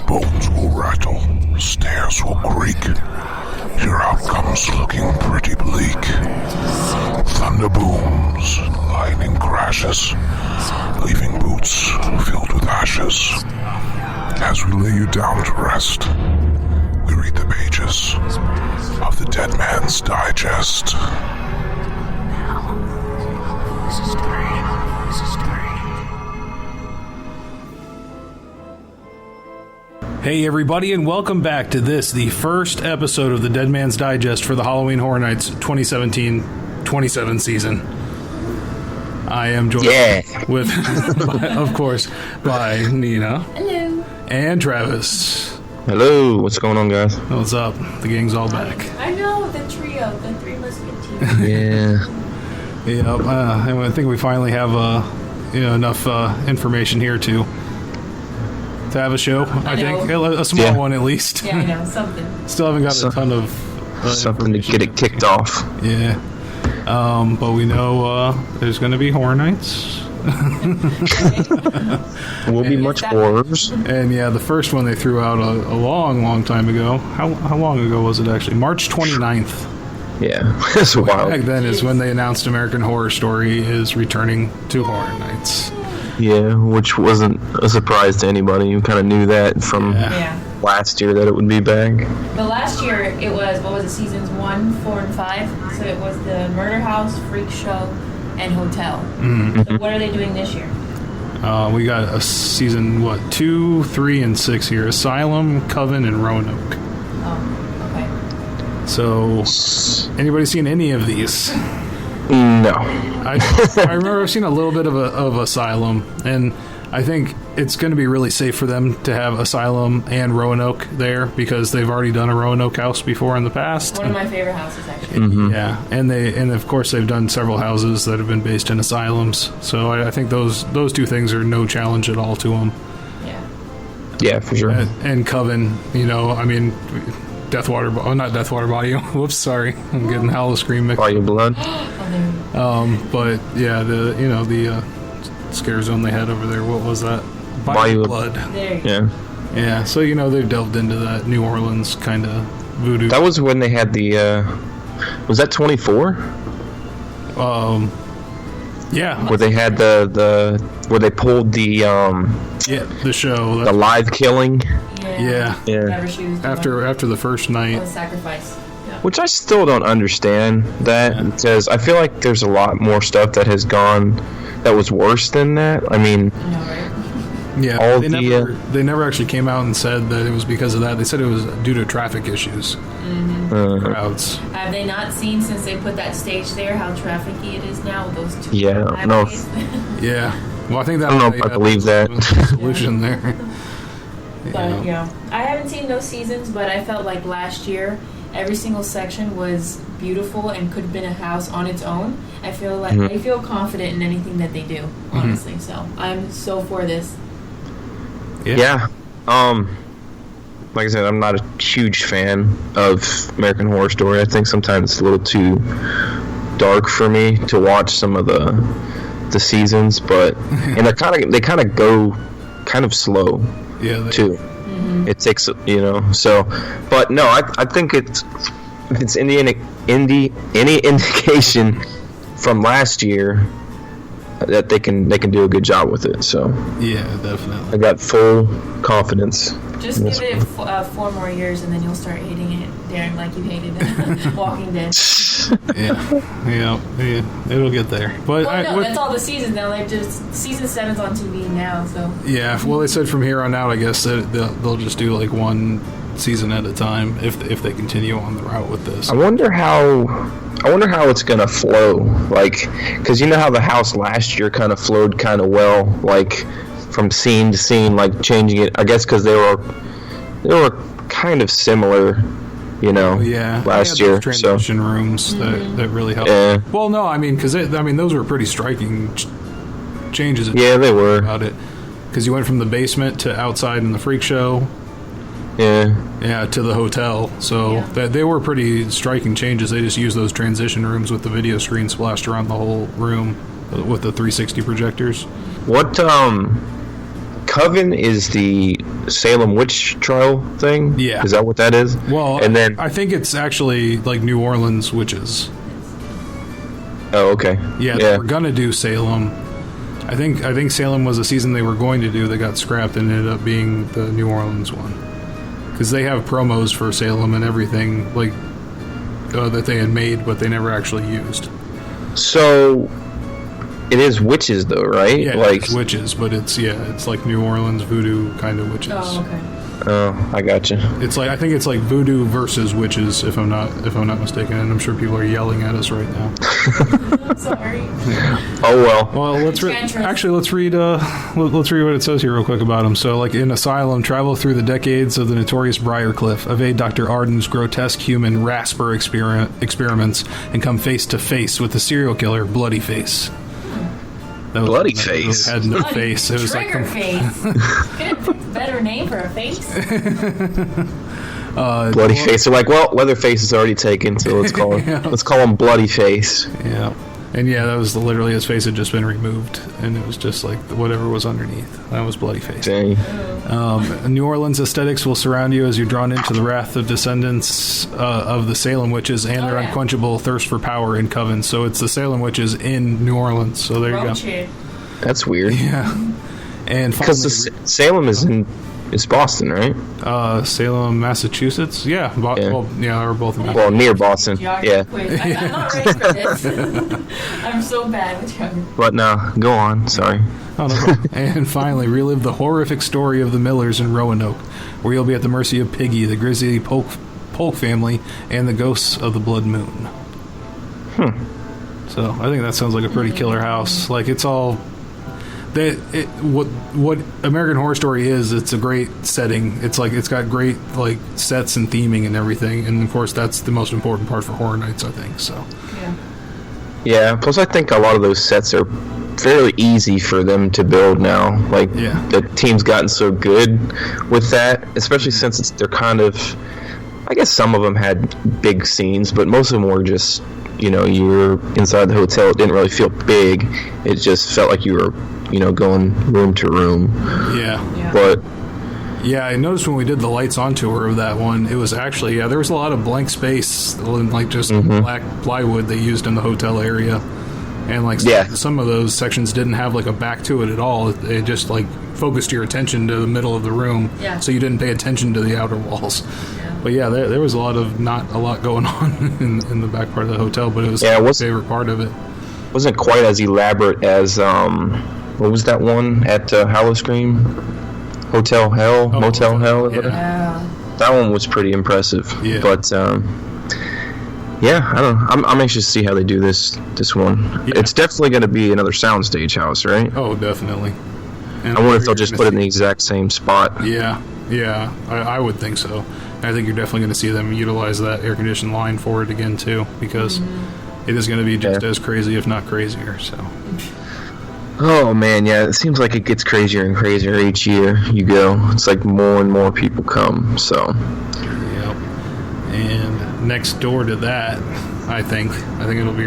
Bones will rattle, stairs will creak. Your outcome's looking pretty bleak. Thunder booms, lightning crashes, leaving boots filled with ashes. As we lay you down to rest, we read the pages of the Dead Man's Digest. This is three. Hey everybody, and welcome back to the first episode of the Dead Man's Digest for the Halloween Horror Nights 2017-27 season. I am joined with, of course, by Nina. Hello. And Travis. Hello, what's going on, guys? What's up? The gang's all back. I know, the trio, the three musketeers. Yeah. I think we finally have enough information here to have a show. I think a small one at least. Yeah, I know, something. Still haven't got a ton of something to get it kicked off. Yeah. But we know there's going to be Horror Nights. Will be much horrors. And yeah, the first one they threw out a long time ago. How long ago was it actually? March 29th. Yeah, it's wild. Back then is when they announced American Horror Story is returning to Horror Nights. Yeah, which wasn't a surprise to anybody. You kind of knew that from last year that it would be back. But last year it was, seasons 1, 4, and 5? So it was the Murder House, Freak Show, and Hotel. Mm-hmm. So what are they doing this year? We got a season, 2, 3, and 6 here. Asylum, Coven, and Roanoke. Oh, okay. So, anybody seen any of these? No. I remember I've seen a little bit of Asylum, and I think it's going to be really safe for them to have Asylum and Roanoke there because they've already done a Roanoke house before in the past. One of my favorite houses, actually. Mm-hmm. Yeah, and of course they've done several houses that have been based in asylums. So I think those two things are no challenge at all to them. Yeah, for sure. And Coven, not Deathwater Body. Whoops, sorry, I'm getting Howl Scream mixed. Body of Blood. But yeah, the scare zone they had over there. What was that? Body of Blood. Yeah. So they've delved into that New Orleans kind of voodoo. That was when they had the. Was that 24? Yeah. Where they had the where they pulled the the show, the live killing. Yeah. After the first night. The sacrifice. Yeah. Which I still don't understand because I feel like there's a lot more stuff that has gone that was worse than that. I mean, yeah, they never actually came out and said that it was because of that. They said it was due to traffic issues. Mm-hmm. Crowds. Have they not seen since they put that stage there how trafficy it is now with those two? Yeah, no. Yeah. Well, I think that. I don't know if I believe that solution there. But I haven't seen those seasons, but I felt like last year every single section was beautiful and could have been a house on its own. I feel like they feel confident in anything that they do, honestly. Mm-hmm. So I'm so for this. Yeah. Like I said, I'm not a huge fan of American Horror Story. I think sometimes it's a little too dark for me to watch some of the seasons, but and they kind of go kind of slow. Yeah, too. Mm-hmm. It takes so, but no, I think if it's any indication from last year that they can do a good job with it. So yeah, definitely. I got full confidence. Just give it 4 more years, and then you'll start hating it, Darren, like you hated Walking Dead. Yeah, it'll get there. But that's all the seasons now. Like just season 7's on TV now, so. Yeah, well, they said from here on out, I guess that they'll just do like one season at a time if they continue on the route with this. I wonder how it's gonna flow, like, because you know how the house last year kind of flowed kind of well, like from scene to scene, like changing it. I guess because they were kind of similar, last year. Transition rooms that really helped. Yeah. Well, no, I mean, because those were pretty striking changes. Yeah, they were about it because you went from the basement to outside in the freak show. Yeah, to the hotel. So they were pretty striking changes. They just used those transition rooms with the video screen splashed around the whole room with the 360 projectors. What Coven is the Salem witch trial thing. Yeah, is that what that is? Well, and then I think it's actually like New Orleans witches. Oh, okay. Yeah, they were gonna do Salem. I think Salem was a season they were going to do that got scrapped and ended up being the New Orleans one. Because they have promos for Salem and everything like that they had made, but they never actually used. So it is witches, though, right? Yeah, like it's witches, but it's like New Orleans voodoo kind of witches. Oh, okay. Oh, I gotcha. It's like I think it's like voodoo versus witches, if I'm not mistaken, and I'm sure people are yelling at us right now. I'm sorry. Oh well. Well, let's read what it says here real quick about them. So, like in Asylum, travel through the decades of the notorious Briarcliff, evade Dr. Arden's grotesque human Rasper experiments, and come face to face with the serial killer Bloody Face. Bloody Face. It had no face. It was Trigger like Face. Good, better name for a face. Bloody Face. They're like, well, Leatherface is already taken, so let's call him. Let's call him Bloody Face. Yeah, and that was literally his face had just been removed, and it was just like whatever was underneath. That was Bloody Face. Dang. New Orleans aesthetics will surround you as you're drawn into the wrath of descendants of the Salem witches and their unquenchable thirst for power in Coven. So it's the Salem witches in New Orleans. So there you go. That's weird. Yeah, and because Salem is it's Boston, right? Salem, Massachusetts. Yeah, Well, we're both in Massachusetts. Well, near Boston. Yeah. I'm not ready for this. I'm so bad with geography. But no, go on. Sorry. Oh, no problem. And finally, relive the horrific story of the Millers in Roanoke, where you'll be at the mercy of Piggy, the grisly Polk family, and the ghosts of the Blood Moon. So I think that sounds like a pretty killer house. Like it's all. What American Horror Story is, it's a great setting. It's like it's got great like sets and theming and everything, and of course that's the most important part for Horror Nights, I think. So yeah. Plus, I think a lot of those sets are fairly easy for them to build now. Like the team's gotten so good with that, especially since they're kind of. I guess some of them had big scenes, but most of them were just you were inside the hotel. It didn't really feel big. It just felt like you were. Going room to room. Yeah. But I noticed when we did the lights on tour of that one, it was actually there was a lot of blank space, like just black plywood they used in the hotel area, and like some of those sections didn't have like a back to it at all. It just like focused your attention to the middle of the room, so you didn't pay attention to the outer walls. But there was not a lot going on in the back part of the hotel, but it was my favorite part of it. Wasn't quite as elaborate as what was that one at Howl-O-Scream? Hotel Hell? Motel Hell? Yeah. That one was pretty impressive. Yeah. But, I don't know. I'm anxious to see how they do this one. Yeah. It's definitely going to be another soundstage house, right? Oh, definitely. And I wonder if they'll just put it in the exact same spot. Yeah. I would think so. I think you're definitely going to see them utilize that air-conditioned line for it again, too, because it is going to be just as crazy, if not crazier, so... Oh man, it seems like it gets crazier and crazier each year you go. It's like more and more people come, so. Yep. And next door to that, I think it'll be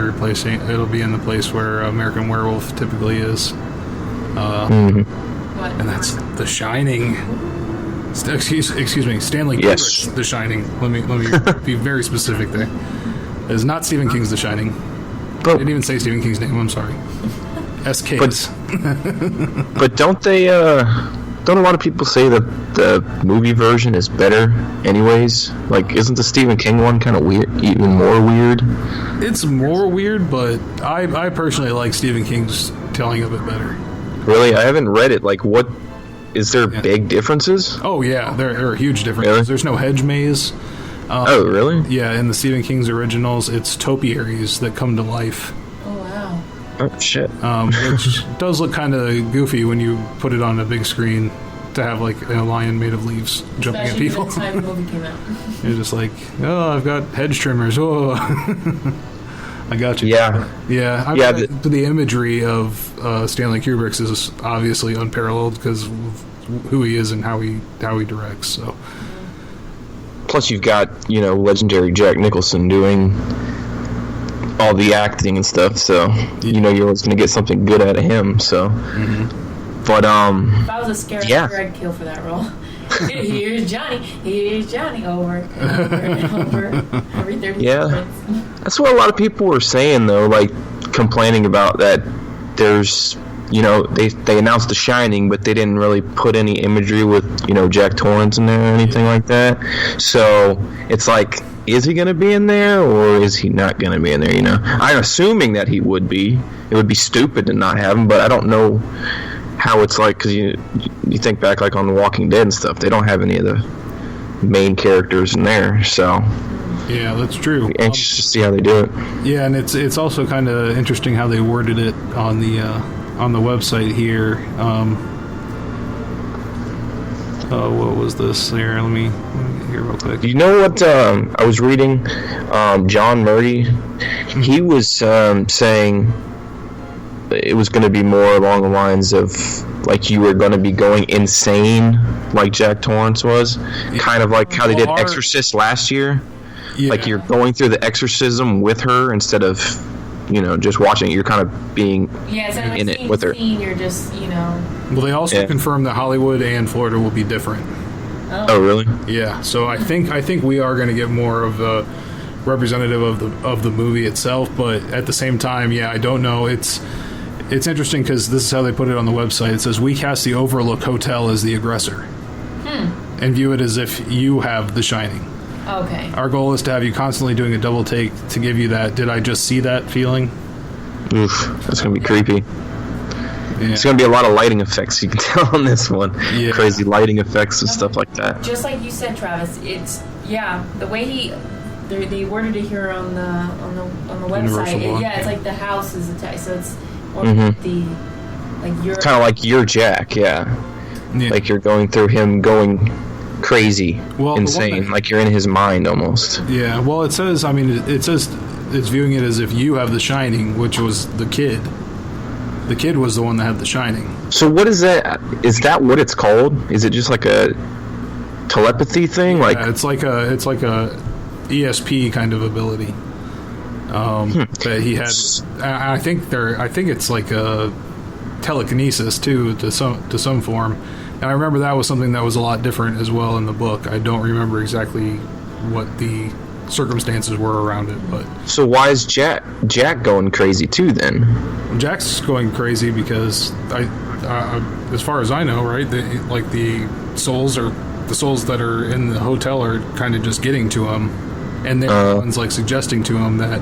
in the place where American Werewolf typically is. And that's The Shining. Excuse me, Stanley Kubrick's The Shining. Let me be very specific there. It is not Stephen King's The Shining. I didn't even say Stephen King's name, I'm sorry. SK's. But don't they, don't a lot of people say that the movie version is better anyways? Like, isn't the Stephen King one kind of weird, even more weird? It's more weird, but I personally like Stephen King's telling of it better. Really? I haven't read it. Like, what, is there big differences? Oh, yeah, there are huge differences. Really? There's no hedge maze. Oh, really? Yeah, in the Stephen King's originals, it's topiaries that come to life. Oh, shit. Which does look kind of goofy when you put it on a big screen to have, like, a lion made of leaves jumping at people. Especially the time the movie came out. You're just like, oh, I've got hedge trimmers. Oh, I got you. Yeah. Yeah. The imagery of Stanley Kubrick's is obviously unparalleled because of who he is and how he directs, so. Plus you've got, legendary Jack Nicholson doing all the acting and stuff, so you're always going to get something good out of him, so But If I was a scary yeah. actor, I'd kill for that role. Here's Johnny, over and over every 30 seconds. That's what a lot of people were saying, though, like complaining about that. There's, they announced The Shining, but they didn't really put any imagery with, Jack Torrance in there or anything like that. So it's like, is he going to be in there or is he not going to be in there? I'm assuming that he would be. It would be stupid to not have him, but I don't know how it's like, because you think back like on The Walking Dead and stuff, they don't have any of the main characters in there, so yeah, that's true. Anxious to see how they do it. Yeah, and it's also kind of interesting how they worded it on the website here. What was this here? Let me get here real quick. You know what, I was reading, John Murray, he was saying it was going to be more along the lines of like you were going to be going insane like Jack Torrance was, kind of like how they did Exorcist last year. Yeah. Like you're going through the exorcism with her instead of just watching it. You're kind of being in it with her. You're just Well, they also confirmed that Hollywood and Florida will be different. Oh really? Yeah, so I think we are going to get more of the representative of the movie itself, but at the same time, I don't know. It's interesting because this is how they put it on the website. It says, we cast the Overlook Hotel as the aggressor and view it as if you have The Shining. Okay. Our goal is to have you constantly doing a double take to give you that, did I just see that feeling? Oof, that's going to be creepy. Yeah. It's going to be a lot of lighting effects, you can tell on this one. Yeah. Crazy lighting effects and stuff like that. Just like you said, Travis, it's, the way they worded it here on the website, it's like the house is attached, so it's it's kind of like your Jack, like you're going through him going crazy, insane, like you're in his mind almost. Yeah, well, it says it's viewing it as if you have The Shining, which was the kid. The kid was the one that had The Shining. So what is that? Is that what it's called? Is it just like a telepathy thing? Yeah, it's like a ESP kind of ability. That he had. I think it's like a telekinesis too, to some form. And I remember that was something that was a lot different as well in the book. I don't remember exactly what the circumstances were around it, but so why is Jack going crazy too then? Jack's going crazy because as far as I know, right, the souls that are in the hotel are kind of just getting to him. And they're the ones like suggesting to him that,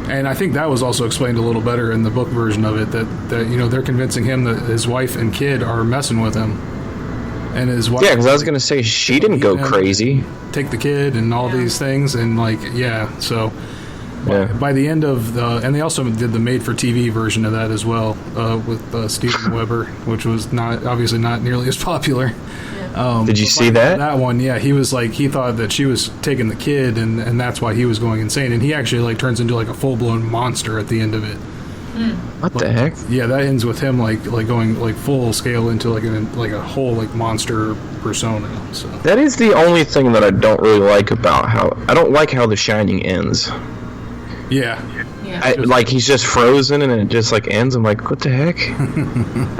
and I think that was also explained a little better in the book version of it, that they're convincing him that his wife and kid are messing with him, and his wife. Yeah, because I was gonna say she didn't go crazy. Take the kid and all these things, and so. By the end of and they also did the made-for-TV version of that as well, with Steven Weber, which was obviously not nearly as popular. Did you see that? That one, he thought that she was taking the kid, and that's why he was going insane. And he actually turns into a full-blown monster at the end of it. What the heck? Yeah, that ends with him going full scale into a whole monster persona. So that is the only thing that I don't really like about I don't like how The Shining ends. Yeah. He's just frozen and it just ends. I'm like, what the heck?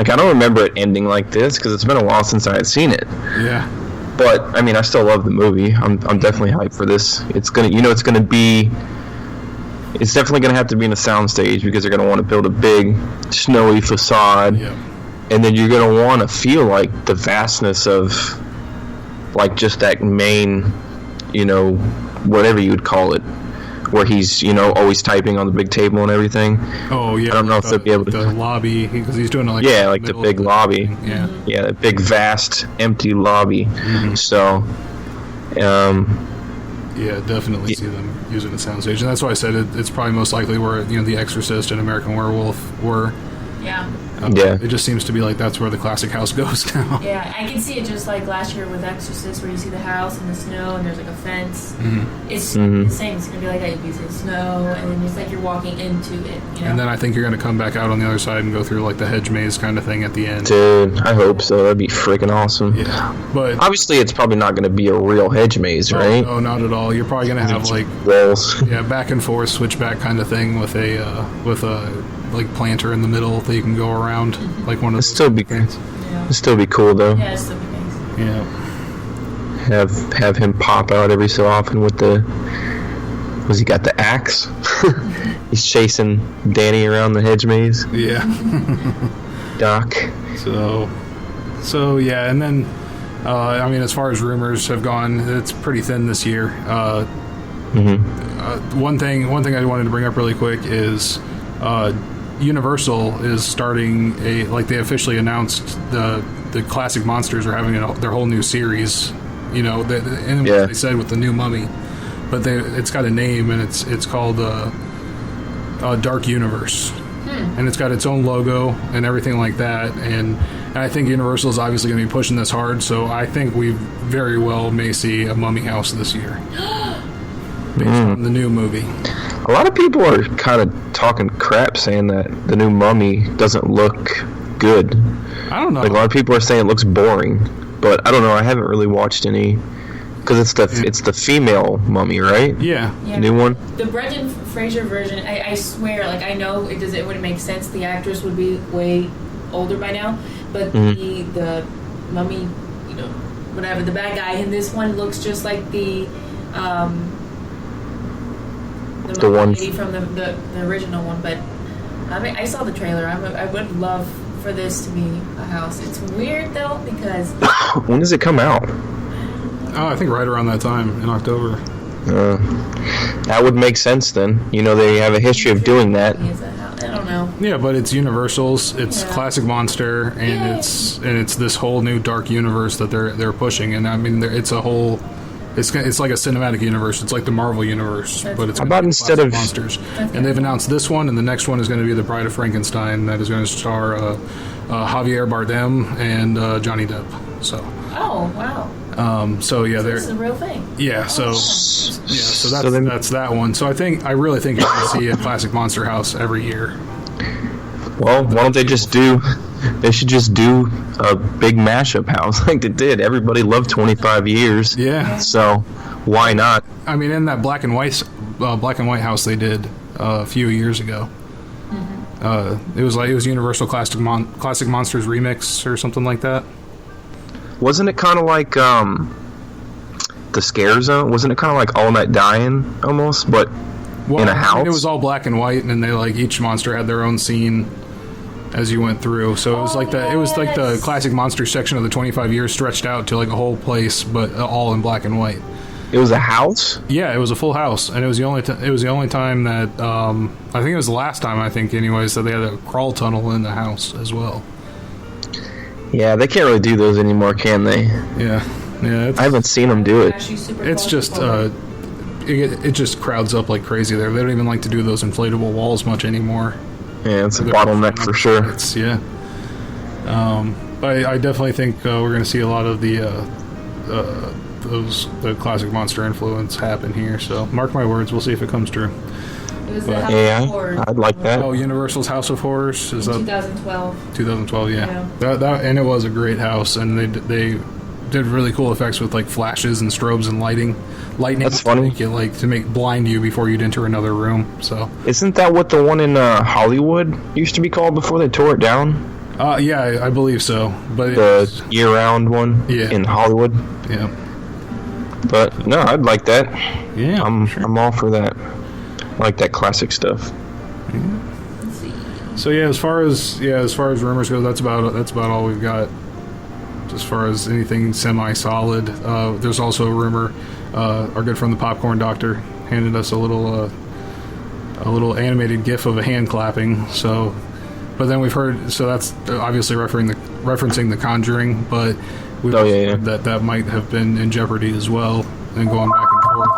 I don't remember it ending like this because it's been a while since I had seen it. Yeah. But I still love the movie. I'm definitely hyped for this. It's definitely gonna have to be in a soundstage because they're gonna want to build a big snowy facade, and then you're gonna want to feel the vastness of just that main, whatever you would call it. Where he's, always typing on the big table and everything. Oh, yeah. I don't know if they'll be able to. The lobby, because he's doing the big lobby. Yeah. Yeah, the big, vast, empty lobby. Mm-hmm. So, yeah, definitely see them using a soundstage. And that's why I said it's probably most likely where, The Exorcist and American Werewolf were. Yeah. It just seems to be that's where the classic house goes now. Yeah, I can see it just like last year with Exorcist, where you see the house and the snow, and there's a fence. Mm-hmm. It's the same. It's gonna be like that. You see the snow, and then it's you're walking into it. And then I think you're gonna come back out on the other side and go through the hedge maze kind of thing at the end. Dude, I hope so. That'd be freaking awesome. Yeah, but obviously it's probably not gonna be a real hedge maze, right? No, not at all. You're probably gonna have walls. Back and forth switchback kind of thing with a like planter in the middle that you can go around, like one of those things. It'd still be cool though. Yeah, it'd still be nice. Yeah. Have him pop out every so often with the. Was he got the axe? He's chasing Danny around the hedge maze. Yeah. Doc. So yeah, and then I mean, as far as rumors have gone, it's pretty thin this year. One thing I wanted to bring up really quick is Universal is starting they officially announced the classic monsters are having their whole new series. You know, what they said with the new Mummy, but it's got a name, and it's called Dark Universe, and it's got its own logo and everything like that. And I think Universal is obviously going to be pushing this hard, so I think we very well may see a Mummy house this year based on the new movie. A lot of people are kind of talking crap, saying that the new Mummy doesn't look good. I don't know. Like, a lot of people are saying it looks boring, but I don't know. I haven't really watched any, because it's the female Mummy, right? Yeah. New one. The Brendan Fraser version, I swear, like, I know it wouldn't make sense. The actress would be way older by now, but the Mummy, you know, whatever, the bad guy in this one looks just like the one lady from the original one. But I mean, I saw the trailer. I would love for this to be a house. It's weird though, because when does it come out? Oh, I think right around that time in October. That would make sense then. You know, they have a history of doing that. I don't know. Yeah, but it's Universal's. It's classic monster, and it's this whole new dark universe that they're pushing. And I mean, it's a whole. It's like a cinematic universe. It's like the Marvel universe, but it's about instead of monsters. And they've announced this one, and the next one is going to be The Bride of Frankenstein. That is going to star Javier Bardem and Johnny Depp. So. Oh wow. So yeah, this is a real thing. Yeah. So that's that one. So I really think you're going to see a classic monster house every year. Well, why don't they just do? They should just do a big mashup house like they did. Everybody loved 25 years. Yeah. So why not? I mean, in that black and white house they did a few years ago. It was Universal Classic Monsters Remix or something like that. Wasn't it kind of like the Scare Zone? Wasn't it kind of like All Night Dying almost, but in a house? I mean, it was all black and white, and they each monster had their own scene as you went through. So it was like the classic monster section of the 25 years stretched out to like a whole place, but all in black and white. It was a house? Yeah, it was a full house, and it was the only time that I think it was the last time, I think anyways, that they had a crawl tunnel in the house as well. Yeah, they can't really do those anymore, can they? Yeah. I haven't seen them do it. It's just it just crowds up like crazy there. They don't even like to do those inflatable walls much anymore. Yeah, it's a bottleneck for sure. But I definitely think we're going to see a lot of the classic monster influence happen here. So mark my words, we'll see if it comes true. It was the House of Horrors. I'd like that. Oh, Universal's House of Horrors is 2012. 2012, yeah. That and it was a great house, and they did really cool effects with like flashes and strobes and lightning. That's funny. To blind you before you'd enter another room. So isn't that what the one in Hollywood used to be called before they tore it down? Yeah, I believe so. But the year-round one in Hollywood. Yeah. But no, I'd like that. Yeah, I'm all for that. I like that classic stuff. So as far as rumors go, that's about all we've got. As far as anything semi-solid, there's also a rumor. Our good friend the Popcorn Doctor handed us a little animated GIF of a hand clapping. So, but then we've heard. So that's obviously referencing The Conjuring, but we've heard that might have been in jeopardy as well, and going back and forth.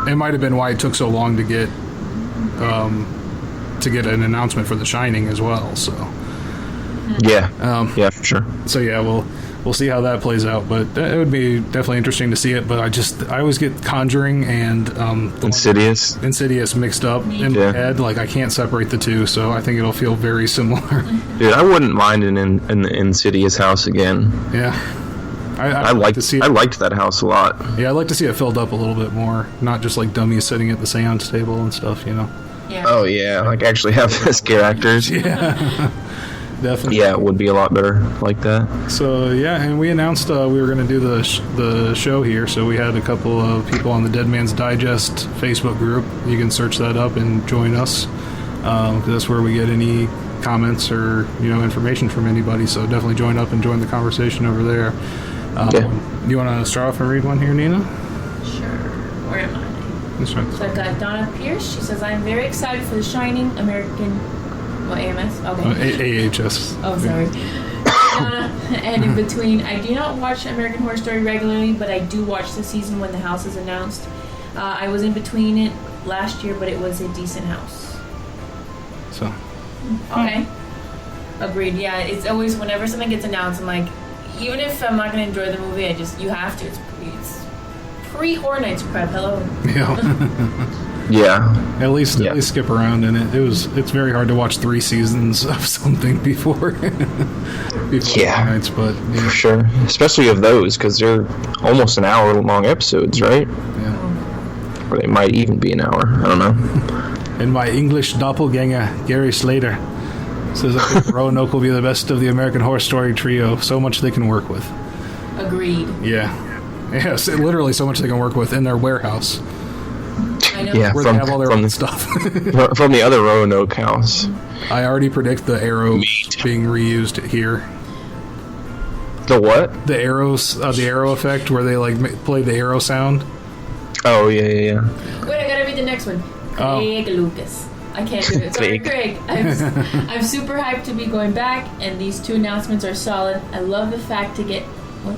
It might have been why it took so long to get an announcement for The Shining as well. So yeah, for sure. So we'll see how that plays out, but it would be definitely interesting to see it. But I always get Conjuring and Insidious mixed up in my head. Like I can't separate the two, so I think it'll feel very similar. Dude, I wouldn't mind an Insidious house again. Yeah, I liked that house a lot. Yeah, I'd like to see it filled up a little bit more, not just like dummies sitting at the seance table and stuff. You know. Yeah. Oh yeah, like actually have scare actors. Yeah. Definitely. Yeah, it would be a lot better like that. So yeah, and we announced we were going to do the show here. So we had a couple of people on the Dead Man's Digest Facebook group. You can search that up and join us. 'Cause that's where we get any comments or information from anybody. So definitely join up and join the conversation over there. You want to start off and read one here, Nina? Sure. Where am I? That's right. So I've got Donna Pierce. She says, I'm very excited for The Shining, American... What, AMS? Okay. AHS. Oh, sorry. And in between, I do not watch American Horror Story regularly, but I do watch the season when the house is announced. I was in between it last year, but it was a decent house. So. Okay. Agreed. Yeah, it's always whenever something gets announced, I'm like, even if I'm not going to enjoy the movie, you have to. It's pre-Horror Nights crap. Hello. Yeah. Yeah. At least skip around in it. It's very hard to watch 3 seasons of something before nights, but for sure, especially of those because they're almost an hour long episodes, right? Yeah. Or they might even be an hour. I don't know. And my English doppelganger Gary Slater says I think Roanoke will be the best of the American Horror Story trio. So much they can work with. Agreed. Yeah. Yes, literally so much they can work with in their warehouse. I know. Yeah, where they have all their own stuff. From the other Roanoke house. I already predict the arrows being reused here. The what? The arrows, the arrow effect, where they play the arrow sound. Oh yeah. Wait, I gotta read the next one. Craig Lucas. I can't do it. Sorry, Craig. I'm super hyped to be going back, and these 2 announcements are solid. I love the fact to get... What?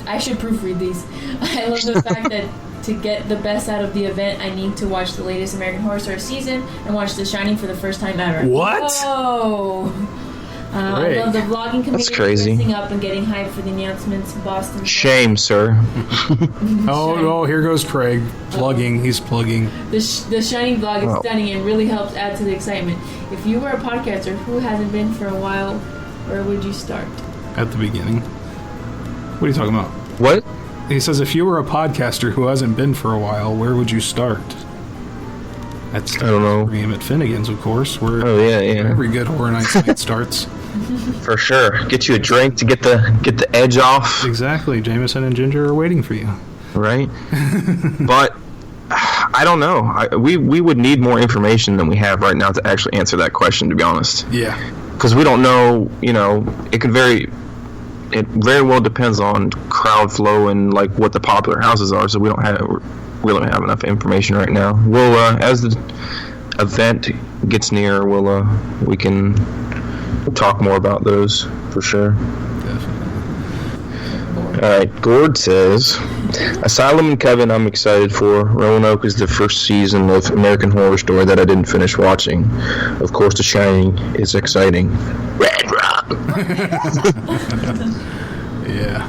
I should proofread these. I love the fact that to get the best out of the event, I need to watch the latest American Horror Story season and watch The Shining for the first time ever. What? Oh! I love the vlogging community dressing up and getting hyped for the announcements. Boston. Shame, sir. Oh, here goes Craig. Plugging. He's plugging. The Shining vlog is stunning and really helps add to the excitement. If you were a podcaster who hasn't been for a while, where would you start? At the beginning. What are you talking about? What? He says, if you were a podcaster who hasn't been for a while, where would you start? That's I don't know. At Finnegan's, of course. Where every good Horror Nights night starts. For sure. Get you a drink to get the edge off. Exactly. Jameson and Ginger are waiting for you. Right. But I don't know. We would need more information than we have right now to actually answer that question, to be honest. Yeah. Because we don't know, it very well depends on crowd flow and what the popular houses are, so we don't have enough information right now. We'll as the event gets near, we can talk more about those for sure. Definitely. All right, Gord says, Asylum and Coven I'm excited for. Roanoke is the first season of American Horror Story that I didn't finish watching. Of course, The Shining is exciting. Red Rock. Yeah.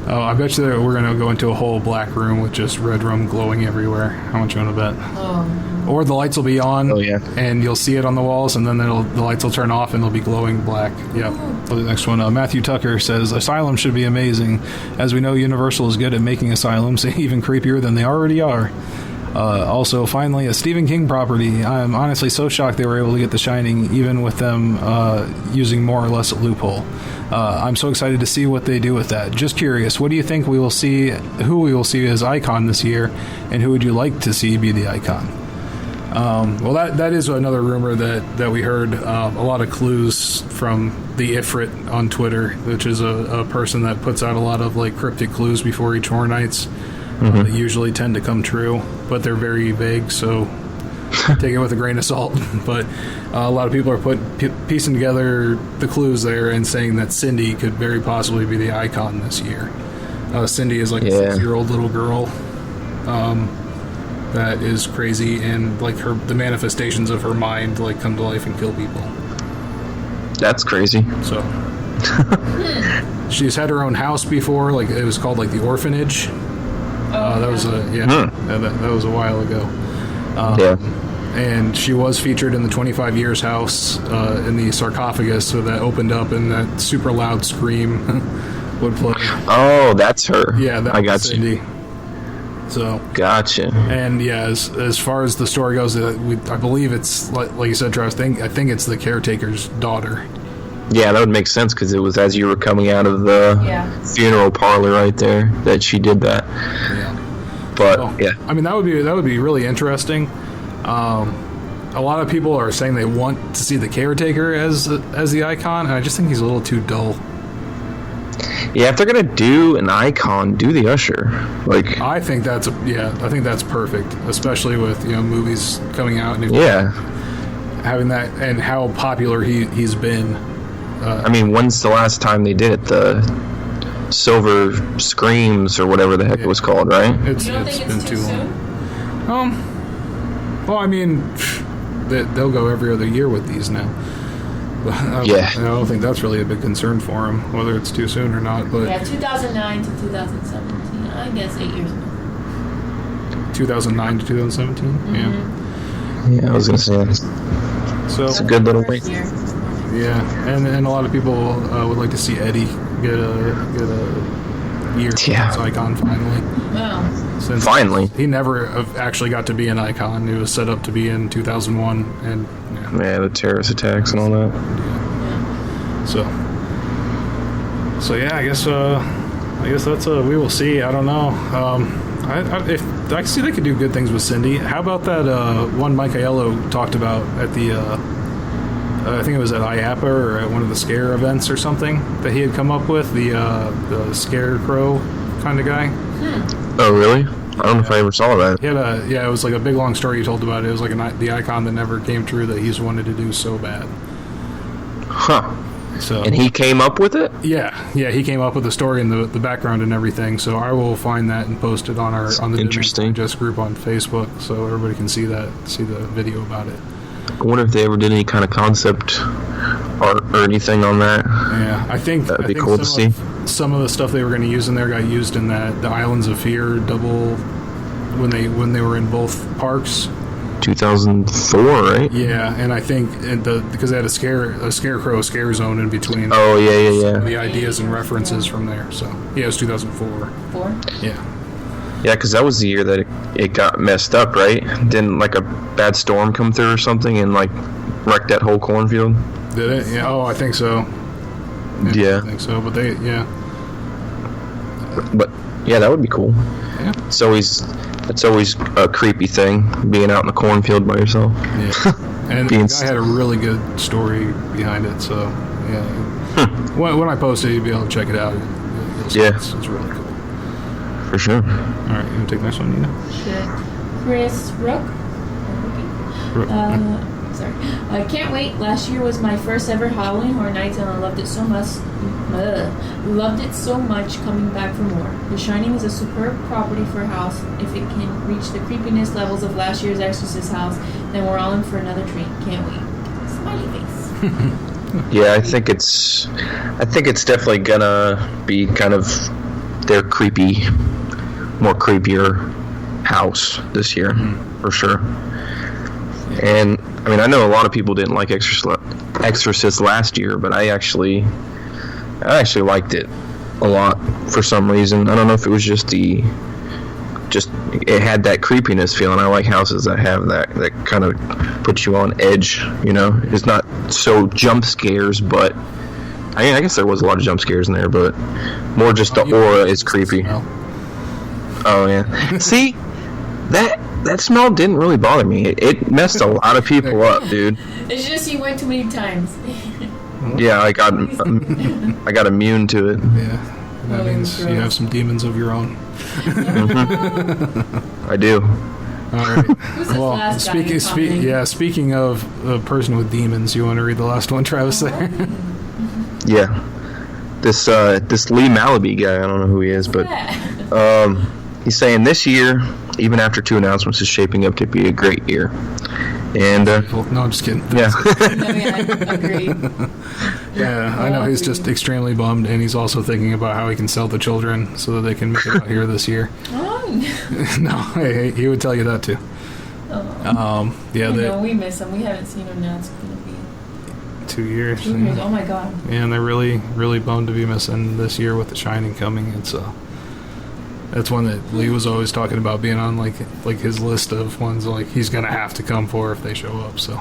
Oh, I bet you that we're going to go into a whole black room with just red rum glowing everywhere. How much you want to bet? Oh. Or the lights will be on, and you'll see it on the walls, and then the lights will turn off, and they'll be glowing black. Yep. The next one, Matthew Tucker says, Asylum should be amazing. As we know, Universal is good at making asylums even creepier than they already are. Also, finally, a Stephen King property. I'm honestly so shocked they were able to get The Shining, even with them using more or less a loophole. I'm so excited to see what they do with that. Just curious, what do you think we will see, who we will see as Icon this year, and who would you like to see be the Icon? Well, that is another rumor that we heard. A lot of clues from the Ifrit on Twitter, which is a person that puts out a lot of cryptic clues before each Horror Nights. That usually tend to come true, but they're very vague, so take it with a grain of salt. But a lot of people are piecing together the clues there and saying that Cindy could very possibly be the Icon this year. Cindy is a 6-year-old little girl that is crazy, and the manifestations of her mind come to life and kill people. That's crazy. So she's had her own house before. It was called the orphanage. That was that was a while ago. And she was featured in the 25 Years house in the sarcophagus, so that opened up and that super loud scream would play. Oh, that's her. Yeah, that I got Cindy. you. So gotcha. And yeah, as far as the story goes, I believe it's like you said, Travis. I think it's the caretaker's daughter. Yeah, that would make sense because it was as you were coming out of the funeral parlor right there that she did that. Yeah. But yeah, I mean that would be really interesting. A lot of people are saying they want to see the caretaker as the icon, and I just think he's a little too dull. Yeah, if they're gonna do an icon, do the usher. Like, I think that's perfect, especially with movies coming out and having that and how popular he's been. I mean, when's the last time they did it? The Silver Screams or whatever the heck it was called, right? It's been too long. Well, I mean, they'll go every other year with these now. I don't think that's really a big concern for them, whether it's too soon or not. But 2009 to 2017, I guess 8 years ago. 2009 to 2017, Yeah, I was gonna say so it's a good little wait. Yeah, and a lot of people would like to see Eddie get a year as icon finally. Wow. Since finally, he never actually got to be an icon. He was set up to be in 2001, and the terrorist attacks and all that. Yeah. So yeah, I guess that's we will see. I don't know. If I see they could do good things with Cindy. How about that one Mike Aiello talked about at the I think it was at IAPA or at one of the scare events or something that he had come up with, the scarecrow kind of guy. Oh, really? I don't know if I ever saw that. He had it was like a big long story he told about it. It was like the icon that never came true that he's wanted to do so bad. Huh. So, and he came up with it? Yeah, he came up with the story and the background and everything. So I will find that and post it on the interesting Just group on Facebook so everybody can see the video about it. I wonder if they ever did any kind of concept art or anything on that. Yeah, I think that'd be cool to see. Some of the stuff they were going to use in there got used in the Islands of Fear double when they were in both parks. 2004, right? Yeah, and I think because they had a scarecrow scare zone in between. Oh yeah. The ideas and references from there. So yeah, it was 2004. Yeah. Yeah, because that was the year that it got messed up, right? Didn't like a bad storm come through or something and like wreck that whole cornfield? Did it? Yeah. Oh, I think so. Yeah. I think so. But But yeah, that would be cool. Yeah. It's always a creepy thing being out in the cornfield by yourself. Yeah. And the guy had a really good story behind it. So yeah. When I post it, you'll be able to check it out. It's really cool. For sure. All right, you want to take the next one, Nina? Sure. Chris Rook. Sorry. Can't wait. Last year was my first ever Halloween Horror Nights, and I loved it so much. Coming back for more. The Shining is a superb property for a house. If it can reach the creepiness levels of last year's Exorcist house, then we're all in for another treat. Can't wait. Smiley face. Yeah, I think it's definitely gonna be kind of their more creepier house this year, for sure. And I mean, I know a lot of people didn't like Exorcist last year, but I actually liked it a lot for some reason. I don't know if it was just it had that creepiness feeling. I like houses that have that kind of puts you on edge, It's not so jump scares, but I mean, I guess there was a lot of jump scares in there, but more just the aura is creepy. Oh yeah. See, that smell didn't really bother me. It messed a lot of people up, dude. It's just you went too many times. Yeah, I got immune to it. Yeah, that means you have some demons of your own. I do. All right. Well, speaking of a person with demons, you want to read the last one, Travis? There. Yeah. This Lee Malaby guy, I don't know who he is, but he's saying this year, even after 2 announcements, is shaping up to be a great year. And no, I'm just kidding. Yeah. I agree. Yeah, I know he's just extremely bummed, and he's also thinking about how he can sell the children so that they can make it out here this year. No, hey, he would tell you that too. We miss him. We haven't seen him now. It's going to be 2 years. 2 years. Oh my god. Yeah, and they're really, really bummed to be missing this year with The Shining coming. It's That's one that Lee was always talking about being on like his list of ones like he's gonna have to come for if they show up. So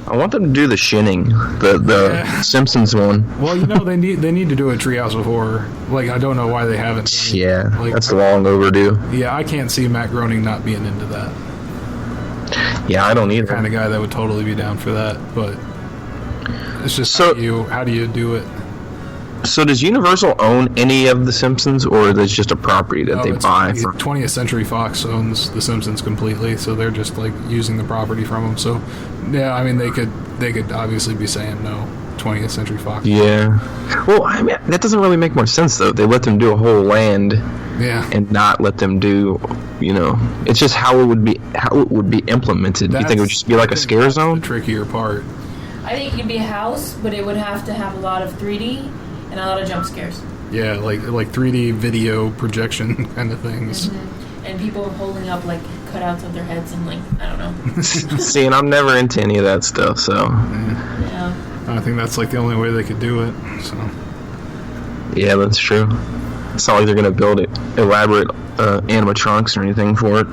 I want them to do the Shinning, the Simpsons one. Well, they need to do a Treehouse of Horror. Like, I don't know why they haven't. Yeah, like, that's long overdue. Yeah, I can't see Matt Groening not being into that. Yeah, I don't either. The kind of guy that would totally be down for that, but it's just how do you do it? So does Universal own any of the Simpsons, or is it just a property that they buy? 20th Century Fox owns the Simpsons completely, so they're just like using the property from them. So yeah, I mean they could obviously be saying no. 20th Century Fox. Yeah. Well, I mean that doesn't really make much sense though. They let them do a whole land. Yeah. And not let them do, it's just how it would be implemented. You think it would just be like a scare zone? The trickier part. I think it could be a house, but it would have to have a lot of 3D and a lot of jump scares. Yeah, like 3D video projection kind of things. Mm-hmm. And people holding up like cutouts of their heads and like I don't know. See, and I'm never into any of that stuff, so. Yeah. I think that's like the only way they could do it. So. Yeah, that's true. It's not like they're gonna build elaborate animatronics or anything for it.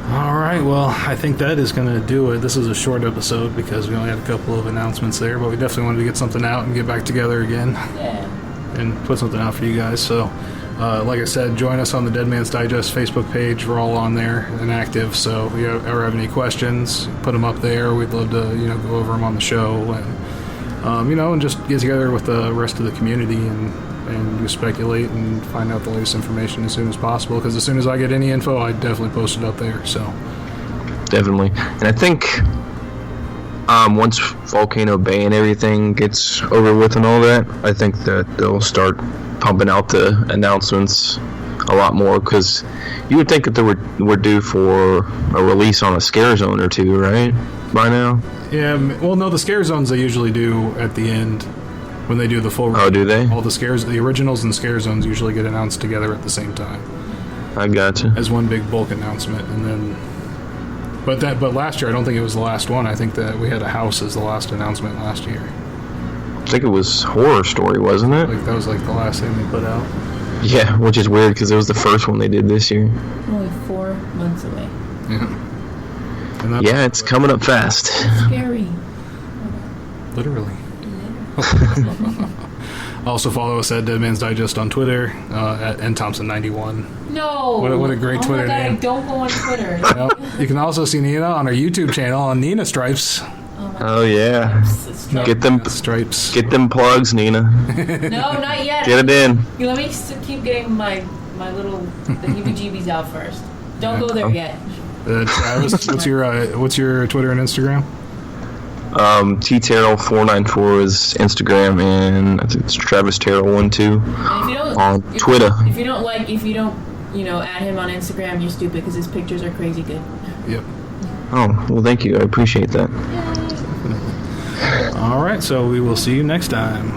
All right, well, I think that is going to do it. This is a short episode because we only had a couple of announcements there, but we definitely wanted to get something out and get back together again. Yeah. And put something out for you guys. So, like I said, join us on the Dead Man's Digest Facebook page. We're all on there and active. So if you ever have any questions, put them up there. We'd love to, go over them on the show and, and just get together with the rest of the community and just speculate and find out the latest information as soon as possible. Because as soon as I get any info, I definitely post it up there. So definitely, and I think once Volcano Bay and everything gets over with and all that, I think that they'll start pumping out the announcements a lot more. Because you would think that we're due for a release on a scare zone or two, right? By now. Yeah. Well, no, the scare zones they usually do at the end. When they do the full... Oh, do they? All the scares, the originals and scare zones usually get announced together at the same time. I gotcha. As one big bulk announcement, and then... But last year, I don't think it was the last one. I think that we had a house as the last announcement last year. I think it was Horror Story, wasn't it? Like that was like the last thing they put out. Yeah, which is weird because it was the first one they did this year. Only 4 months away. Yeah. Yeah, it's coming up fast. Scary. Literally. Also follow us at Dead Man's Digest on Twitter, at nthompson91. No. What a great Twitter my God, name. I don't go on Twitter. Yep. You can also see Nina on our YouTube channel on Nina Stripes. Oh yeah. Get them Stripes. Get them plugs, Nina. No, not yet. Get it in. Let me keep getting my little the heebie-jeebies out first. Don't go there yet. Travis, what's your Twitter and Instagram? T-Terrell494 is Instagram, and I think it's Travis Terrell12 on Twitter. If you don't add him on Instagram, you're stupid because his pictures are crazy good. Yep. Oh, well, thank you. I appreciate that. All right, so we will see you next time.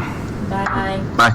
Bye. Bye.